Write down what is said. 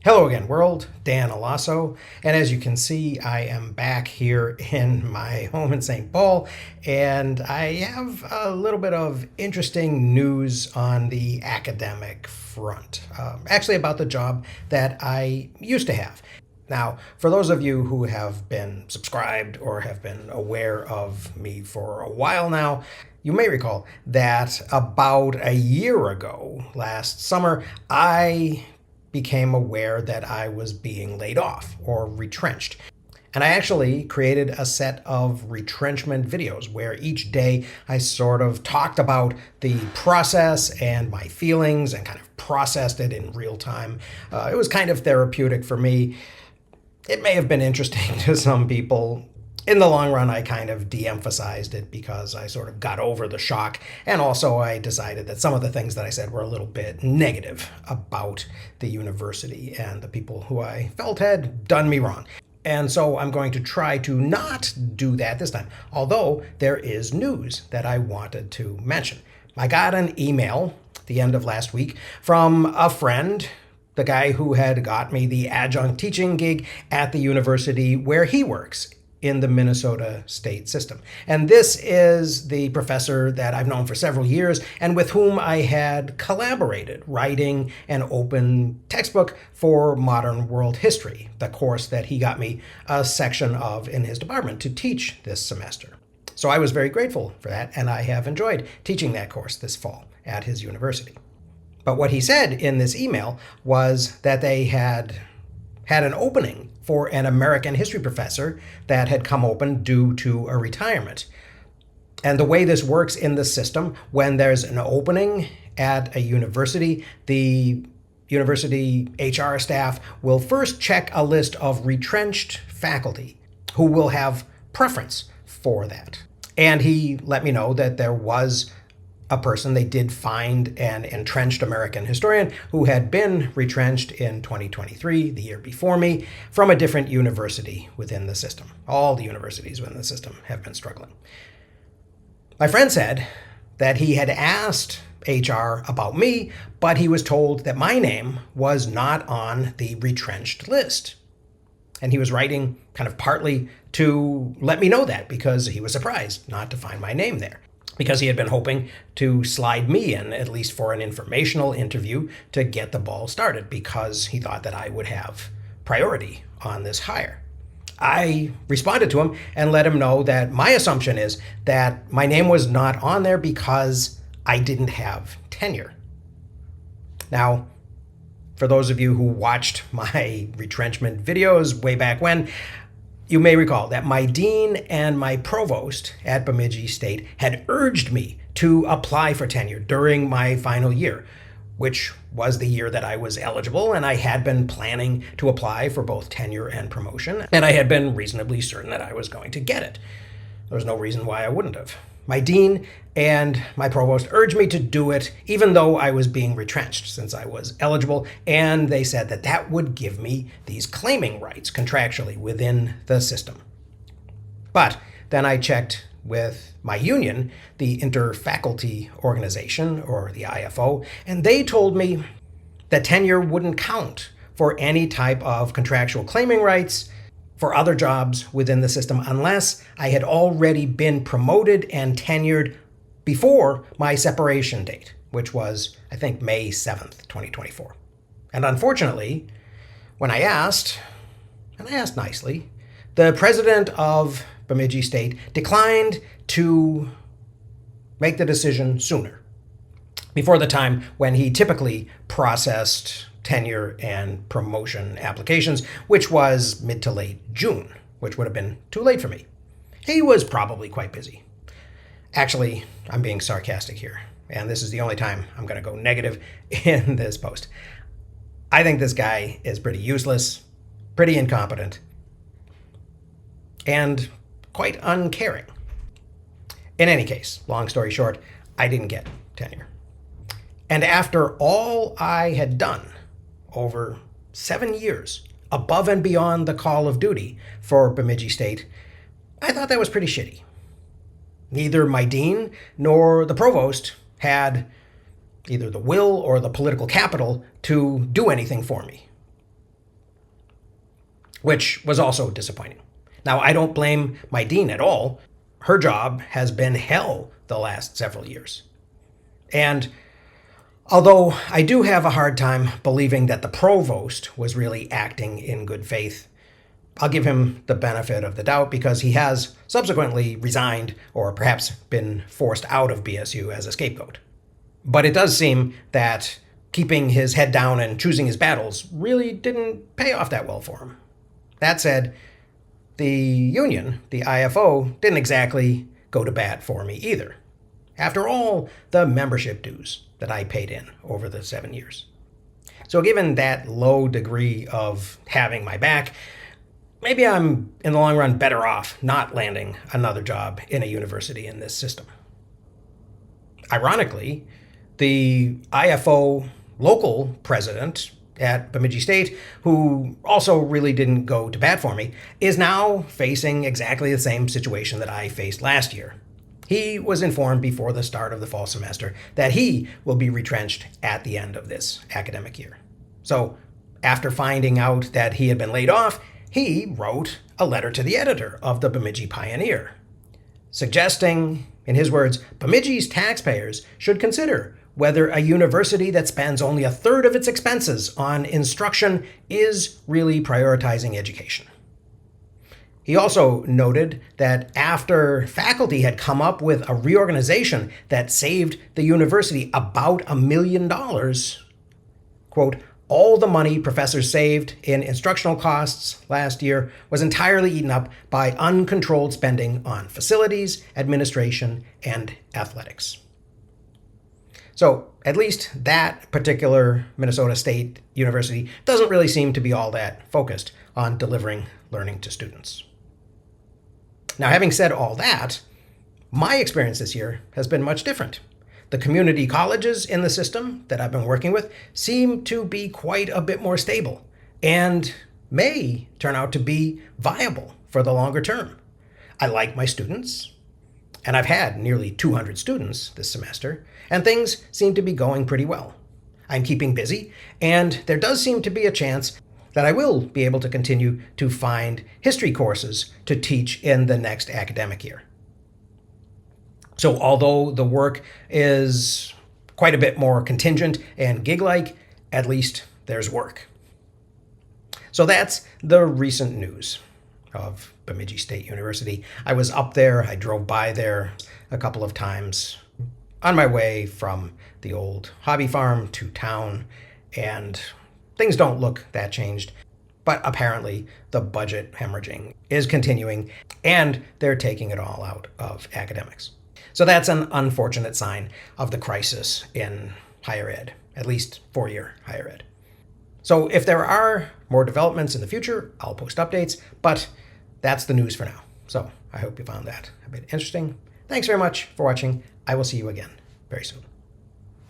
Hello again, world. Dan Alasso, and as you can see, I am back here in my home in St. Paul, and I have a little bit of interesting news on the academic front, actually about the job that I used to have. Now, for those of you who have been subscribed or have been aware of me for a while now, you may recall that about a year ago, last summer, I became aware that I was being laid off or retrenched. And I actually created a set of retrenchment videos where each day I sort of talked about the process and my feelings and kind of processed it in real time. It was kind of therapeutic for me. It may have been interesting to some people. In the long run, I kind of de-emphasized it because I sort of got over the shock. And also I decided that some of the things that I said were a little bit negative about the university and the people who I felt had done me wrong. And so I'm going to try to not do that this time. Although there is news that I wanted to mention. I got an email at the end of last week from a friend, the guy who had got me the adjunct teaching gig at the university where he works, in the Minnesota state system. And this is the professor that I've known for several years and with whom I had collaborated writing an open textbook for modern world history, the course that he got me a section of in his department to teach this semester. So I was very grateful for that, and I have enjoyed teaching that course this fall at his university. But what he said in this email was that they had an opening for an American history professor that had come open due to a retirement. And the way this works in the system, when there's an opening at a university, the university HR staff will first check a list of retrenched faculty who will have preference for that. And he let me know that there was a person, they did find an entrenched American historian who had been retrenched in 2023, the year before me, from a different university within the system. All the universities within the system have been struggling. My friend said that he had asked HR about me, but he was told that my name was not on the retrenched list. And he was writing kind of partly to let me know that because he was surprised not to find my name there, because he had been hoping to slide me in, at least for an informational interview, to get the ball started, because he thought that I would have priority on this hire. I responded to him and let him know that my assumption is that my name was not on there because I didn't have tenure. Now, for those of you who watched my retrenchment videos way back when, you may recall that my dean and my provost at Bemidji State had urged me to apply for tenure during my final year, which was the year that I was eligible, and I had been planning to apply for both tenure and promotion, and I had been reasonably certain that I was going to get it. There was no reason why I wouldn't have. My dean and my provost urged me to do it, even though I was being retrenched since I was eligible, and they said that that would give me these claiming rights contractually within the system. But then I checked with my union, the Interfaculty Organization, or the IFO, and they told me that tenure wouldn't count for any type of contractual claiming rights for other jobs within the system unless I had already been promoted and tenured before my separation date, which was, I think, May 7th, 2024. And unfortunately, when I asked, and I asked nicely, the president of Bemidji State declined to make the decision sooner, before the time when he typically processed tenure and promotion applications, which was mid to late June, which would have been too late for me. He was probably quite busy. Actually, I'm being sarcastic here, and this is the only time I'm going to go negative in this post. I think this guy is pretty useless, pretty incompetent, and quite uncaring. In any case, long story short, I didn't get tenure. And after all I had done over 7 years, above and beyond the call of duty for Bemidji State, I thought that was pretty shitty. Neither my dean nor the provost had either the will or the political capital to do anything for me. which was also disappointing. Now, I don't blame my dean at all. Her job has been hell the last several years. And although I do have a hard time believing that the provost was really acting in good faith, I'll give him the benefit of the doubt because he has subsequently resigned or perhaps been forced out of BSU as a scapegoat. But it does seem that keeping his head down and choosing his battles really didn't pay off that well for him. That said, the union, the IFO, didn't exactly go to bat for me either. After all the membership dues that I paid in over the 7 years. So given that low degree of having my back, maybe I'm, in the long run, better off not landing another job in a university in this system. Ironically, the IFO local president at Bemidji State, who also really didn't go to bat for me, is now facing exactly the same situation that I faced last year. He was informed before the start of the fall semester that he will be retrenched at the end of this academic year. So after finding out that he had been laid off, he wrote a letter to the editor of the Bemidji Pioneer, suggesting, in his words, Bemidji's taxpayers should consider whether a university that spends only a third of its expenses on instruction is really prioritizing education. He also noted that after faculty had come up with a reorganization that saved the university about $1 million, quote, all the money professors saved in instructional costs last year was entirely eaten up by uncontrolled spending on facilities, administration, and athletics. So at least that particular Minnesota State University doesn't really seem to be all that focused on delivering learning to students. Now, having said all that, my experience this year has been much different. The community colleges in the system that I've been working with seem to be quite a bit more stable and may turn out to be viable for the longer term. I like my students, and I've had nearly 200 students this semester, and things seem to be going pretty well. I'm keeping busy, and there does seem to be a chance that I will be able to continue to find history courses to teach in the next academic year. So although the work is quite a bit more contingent and gig-like, at least there's work. So that's the recent news of Bemidji State University. I was up there, I drove by there a couple of times on my way from the old hobby farm to town, and things don't look that changed. But apparently the budget hemorrhaging is continuing, and they're taking it all out of academics. So that's an unfortunate sign of the crisis in higher ed, at least four-year higher ed. So if there are more developments in the future, I'll post updates, but that's the news for now. So I hope you found that a bit interesting. Thanks very much for watching. I will see you again very soon.